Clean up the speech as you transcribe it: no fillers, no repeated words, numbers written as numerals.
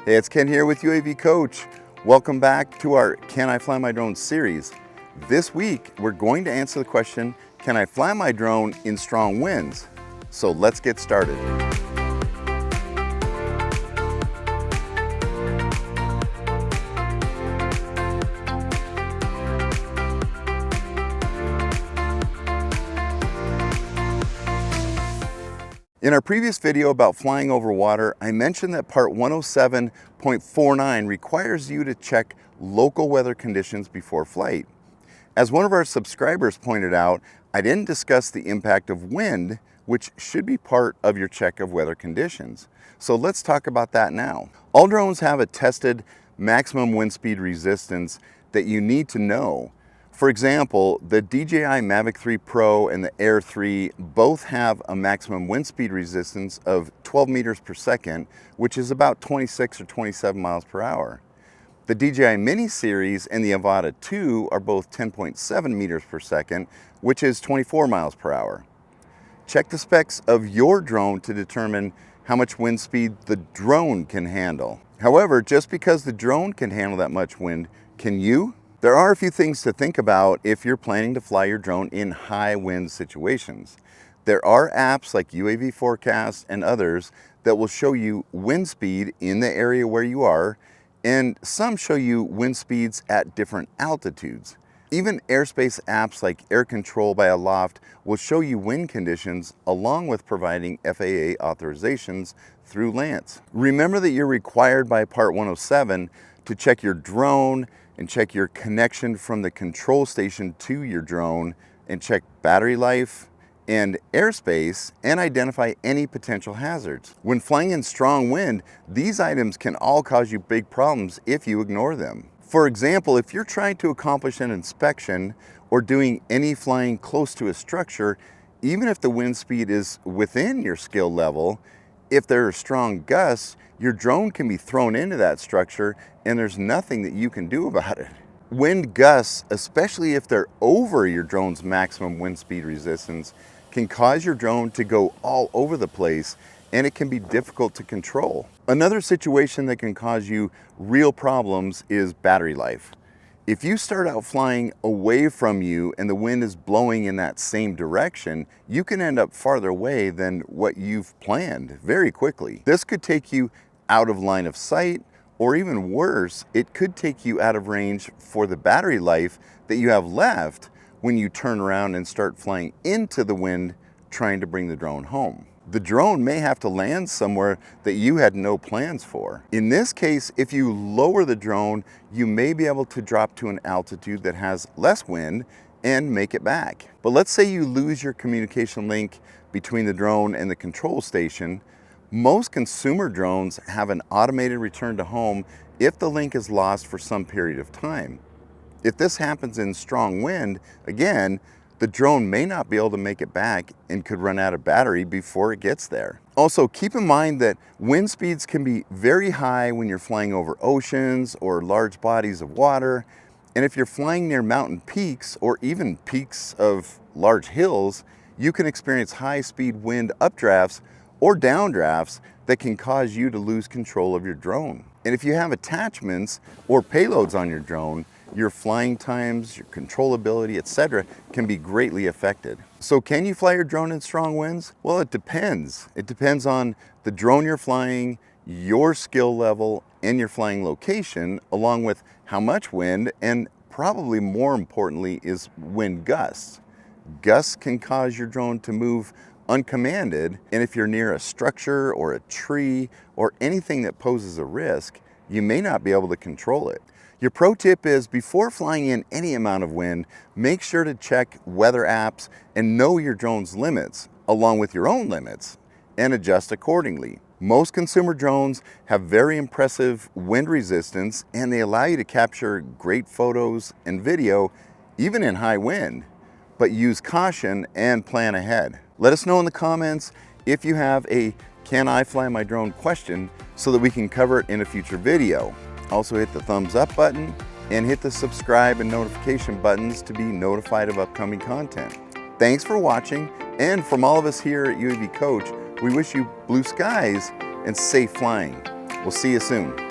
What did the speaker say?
Hey, it's Ken here with UAV Coach. Welcome back to our Can I Fly My Drone series. This week, we're going to answer the question, can I fly my drone in strong winds? So let's get started. In our previous video about flying over water, I mentioned that part 107.49 requires you to check local weather conditions before flight. As one of our subscribers pointed out, I didn't discuss the impact of wind, which should be part of your check of weather conditions. So let's talk about that now. All drones have a tested maximum wind speed resistance that you need to know. For example, the DJI Mavic 3 Pro and the Air 3 both have a maximum wind speed resistance of 12 meters per second, which is about 26 or 27 miles per hour. The DJI Mini series and the Avata 2 are both 10.7 meters per second, which is 24 miles per hour. Check the specs of your drone to determine how much wind speed the drone can handle. However, just because the drone can handle that much wind, can you? There are a few things to think about if you're planning to fly your drone in high wind situations. There are apps like UAV Forecast and others that will show you wind speed in the area where you are, and some show you wind speeds at different altitudes. Even airspace apps like Air Control by Aloft will show you wind conditions along with providing FAA authorizations through LANC. Remember that you're required by Part 107 to check your drone and check your connection from the control station to your drone and check battery life and airspace and identify any potential hazards. When flying in strong wind, these items can all cause you big problems if you ignore them. For example, if you're trying to accomplish an inspection or doing any flying close to a structure, even if the wind speed is within your skill level, if there are strong gusts, your drone can be thrown into that structure and there's nothing that you can do about it. Wind gusts, especially if they're over your drone's maximum wind speed resistance, can cause your drone to go all over the place and it can be difficult to control. Another situation that can cause you real problems is battery life. If you start out flying away from you and the wind is blowing in that same direction, you can end up farther away than what you've planned very quickly. This could take you out of line of sight, or even worse, it could take you out of range for the battery life that you have left when you turn around and start flying into the wind trying to bring the drone home. The drone may have to land somewhere that you had no plans for. In this case, if you lower the drone, you may be able to drop to an altitude that has less wind and make it back. But let's say you lose your communication link between the drone and the control station. Most consumer drones have an automated return to home if the link is lost for some period of time. If this happens in strong wind, again, the drone may not be able to make it back and could run out of battery before it gets there. Also, keep in mind that wind speeds can be very high when you're flying over oceans or large bodies of water. And if you're flying near mountain peaks or even peaks of large hills, you can experience high-speed wind updrafts or downdrafts that can cause you to lose control of your drone. And if you have attachments or payloads on your drone, your flying times, your controllability, etc. can be greatly affected. So can you fly your drone in strong winds? Well, it depends. It depends on the drone you're flying, your skill level, and your flying location, along with how much wind, and probably more importantly is wind gusts. Gusts can cause your drone to move uncommanded, and if you're near a structure or a tree or anything that poses a risk, you may not be able to control it. Your pro tip is before flying in any amount of wind, make sure to check weather apps and know your drone's limits, along with your own limits, and adjust accordingly. Most consumer drones have very impressive wind resistance and they allow you to capture great photos and video even in high wind, but use caution and plan ahead. Let us know in the comments if you have a "Can I fly my drone" question so that we can cover it in a future video. Also hit the thumbs up button and hit the subscribe and notification buttons to be notified of upcoming content. Thanks for watching, and from all of us here at UAV Coach, we wish you blue skies and safe flying. We'll see you soon.